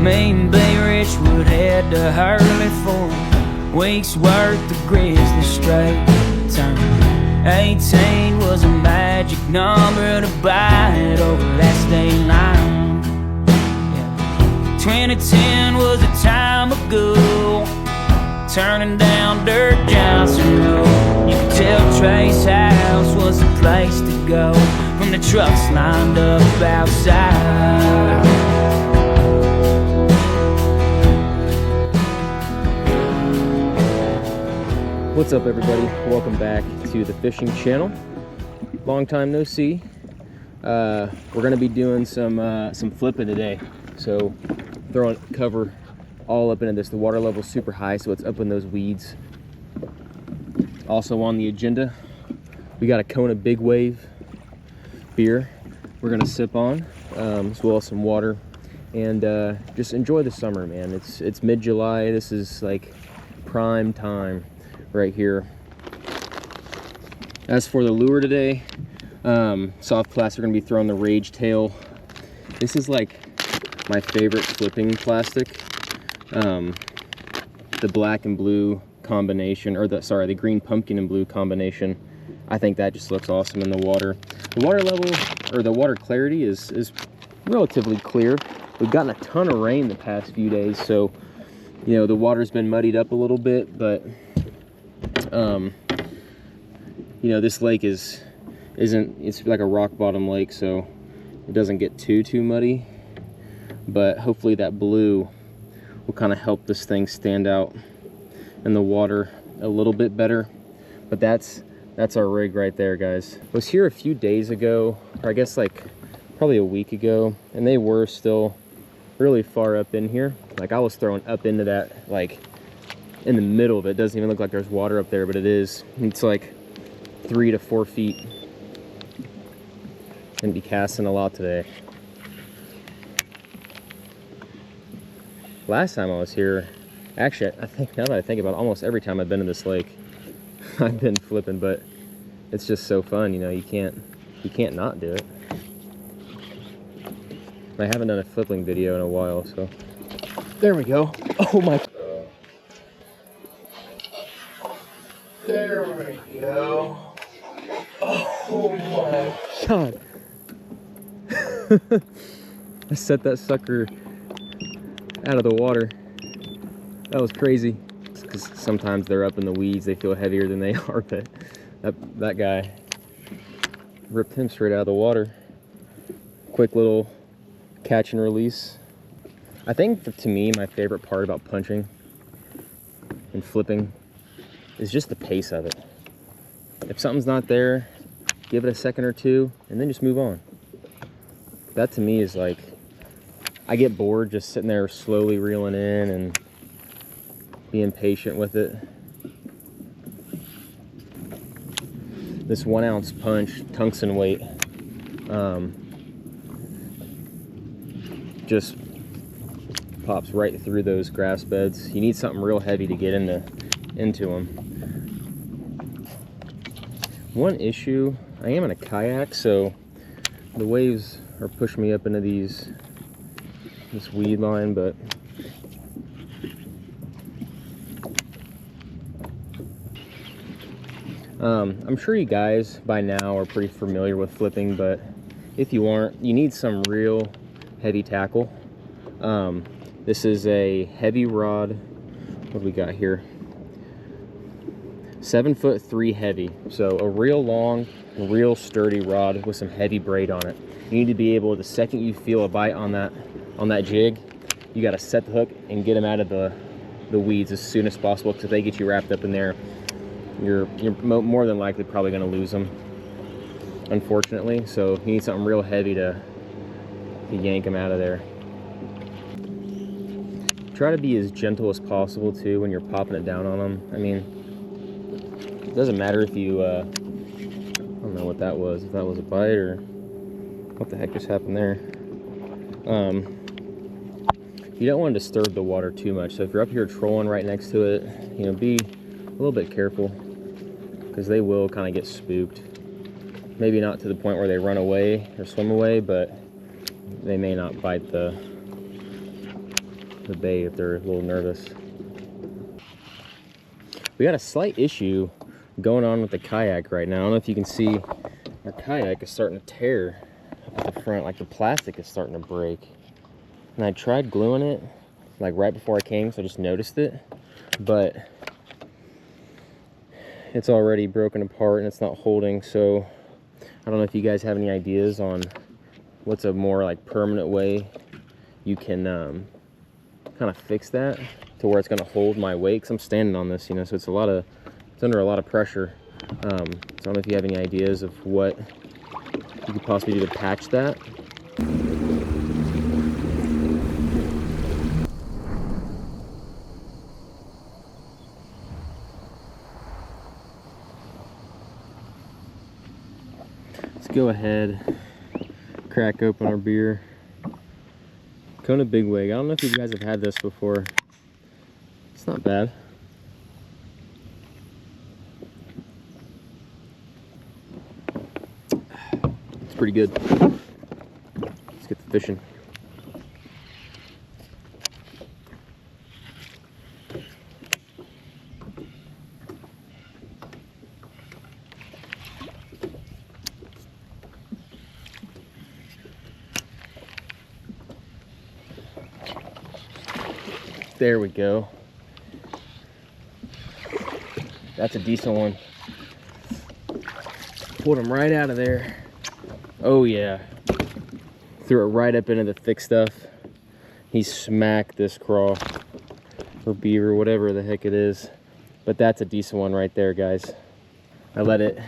Me and Bay Rich would head to Hurley for a week's worth of grizzly straight. Turn 18 was a magic number to buy it over that state line. Yeah. 2010 was a time ago, turning down Dirk Johnson Road. You could tell Trey's house was the place to go from the trucks lined up outside. What's up, everybody? Welcome back to the fishing channel. Long time no see. We're gonna be doing some flipping today. So throwing cover all up into this. The water level's super high, so it's up in those weeds. Also on the agenda, we got a Kona Big Wave beer we're gonna sip on, as well as some water, and just enjoy the summer, man. It's mid-July. This is like prime time right here. As for the lure today, soft plastic, we're gonna be throwing the Rage Tail. This is like my favorite flipping plastic. The black and blue combination, or the green pumpkin and blue combination, I think that just looks awesome in the water. The water level, or the water clarity is relatively clear. We've gotten a ton of rain the past few days, so you know the water's been muddied up a little bit, but you know, this lake it's like a rock bottom lake, so it doesn't get too muddy, but hopefully that blue will kind of help this thing stand out in the water a little bit better. But that's our rig right there, guys. I was here a few days ago, or I guess like probably a week ago, and they were still really far up in here. Like I was throwing up into that, like in the middle of it. It doesn't even look like there's water up there, but it is. It's like 3 to 4 feet. Gonna be casting a lot today. Last time I was here, actually, I think now that I think about it, almost every time I've been to this lake, I've been flipping, but it's just so fun, you know, you can't not do it. I haven't done a flipping video in a while, so there we go. Oh my. There we go. Oh my God. I set that sucker out of the water. That was crazy. Because sometimes they're up in the weeds, they feel heavier than they are, but that guy ripped him straight out of the water. Quick little catch and release. I think that, to me, my favorite part about punching and flipping is just the pace of it. If something's not there, give it a second or two and then just move on. That to me is like, I get bored just sitting there slowly reeling in and being patient with it. This 1 ounce punch, tungsten weight, just pops right through those grass beds. You need something real heavy to get into them. One issue, I am in a kayak, so the waves are pushing me up into this weed line, but I'm sure you guys by now are pretty familiar with flipping, but if you aren't, you need some real heavy tackle. This is a heavy rod. What do we got here? 7'3" heavy, so a real long, real sturdy rod with some heavy braid on it. You need to be able, the second you feel a bite on that jig, you got to set the hook and get them out of the weeds as soon as possible, because if they get you wrapped up in there, you're more than likely probably going to lose them, unfortunately. So you need something real heavy to yank them out of there. Try to be as gentle as possible too when you're popping it down on them. I mean, it doesn't matter if you I don't know what that was, if that was a bite or what the heck just happened there. You don't want to disturb the water too much, so if you're up here trolling right next to it, you know, be a little bit careful, because they will kind of get spooked. Maybe not to the point where they run away or swim away, but they may not bite the the bait if they're a little nervous. We got a slight issue going on with the kayak right now. I don't know if you can see, our kayak is starting to tear up at the front, like the plastic is starting to break. And I tried gluing it like right before I came, so I just noticed it, but it's already broken apart and it's not holding. So I don't know if you guys have any ideas on what's a more like permanent way you can kind of fix that to where it's going to hold my weight, because I'm standing on this, you know, so it's under a lot of pressure. So I don't know if you have any ideas of what you could possibly do to patch that. Let's go ahead, crack open our beer. Kona Big Wig. I don't know if you guys have had this before. It's not bad. It's pretty good. Let's get the fishing. There we go. That's a decent one. Pulled him right out of there. Oh yeah. Threw it right up into the thick stuff. He smacked this craw or beaver, whatever the heck it is. But that's a decent one right there, guys. I let it,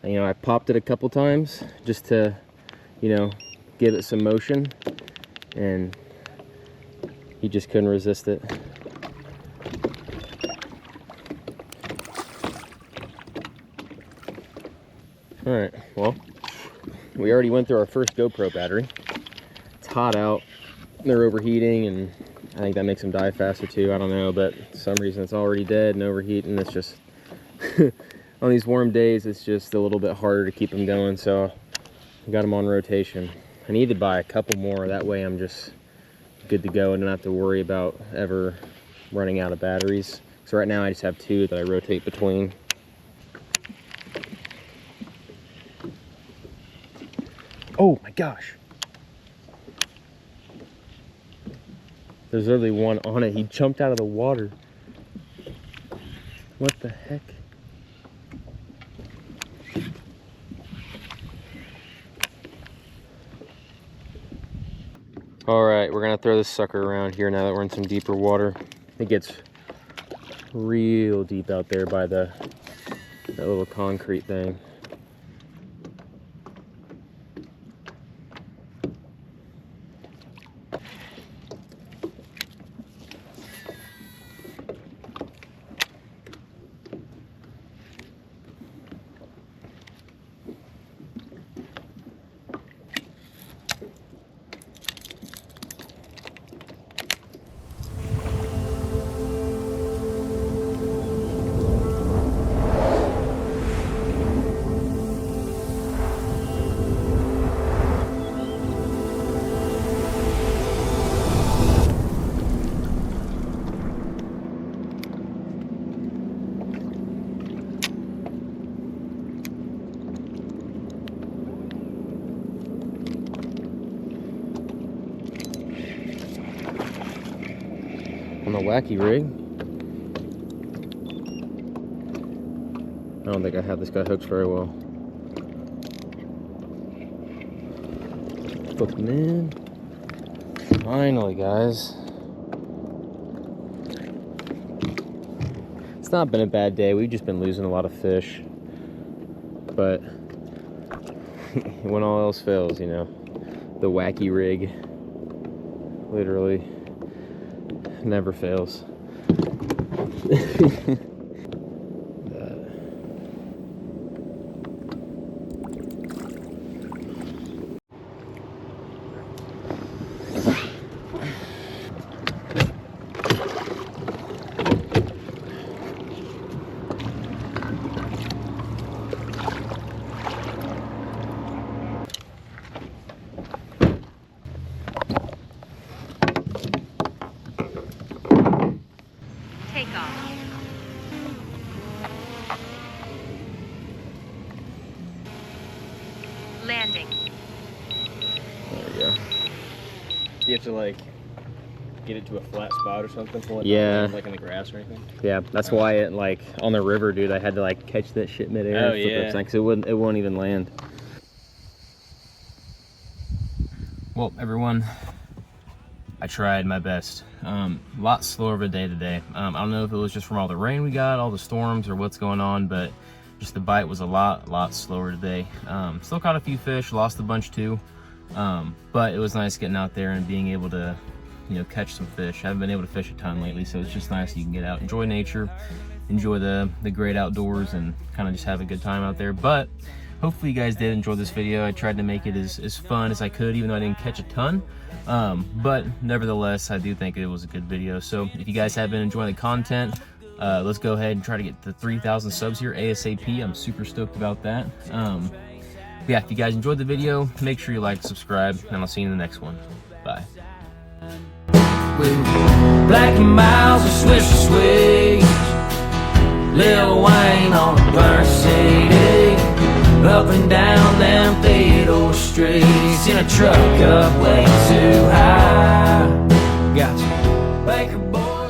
you know, I popped it a couple times just to, you know, give it some motion, and he just couldn't resist it. All right, well, we already went through our first GoPro battery. It's hot out, they're overheating, and I think that makes them die faster too. I don't know, but for some reason it's already dead and overheating. It's just, on these warm days, it's just a little bit harder to keep them going, so I got them on rotation. I need to buy a couple more, that way I'm just good to go and don't have to worry about ever running out of batteries. So right now I just have 2 that I rotate between. Oh my gosh, there's literally one on it. He jumped out of the water. What the heck? All right, we're gonna throw this sucker around here now that we're in some deeper water. It gets real deep out there by that little concrete thing. On a wacky rig. I don't think I have this guy hooked very well. Hooked him in. Finally, guys. It's not been a bad day. We've just been losing a lot of fish. But when all else fails, you know, the wacky rig literally never fails. Do you have to like get it to a flat spot or something? So Yeah. Like in the grass or anything? Yeah, that's why it, like, on the river, dude, I had to like catch that shit midair. Oh, yeah. Because it won't even land. Well, everyone, I tried my best. A lot slower of a day today. I don't know if it was just from all the rain we got, all the storms, or what's going on, but just the bite was a lot slower today. Still caught a few fish, lost a bunch too, but it was nice getting out there and being able to, you know, catch some fish. I haven't been able to fish a ton lately, so it's just nice you can get out, enjoy nature, enjoy the great outdoors, and kind of just have a good time out there. But hopefully you guys did enjoy this video. I tried to make it as fun as I could, even though I didn't catch a ton. But nevertheless, I do think it was a good video. So if you guys have been enjoying the content, let's go ahead and try to get to 3,000 subs here ASAP. I'm super stoked about that. Yeah, if you guys enjoyed the video, make sure you like, subscribe, and I'll see you in the next one. Bye. With Black and Miles and Swisher Sweets, Lil Wayne on a burnt CD, up and down them Theodore streets, in a truck up way too high. Got you, Baker boy.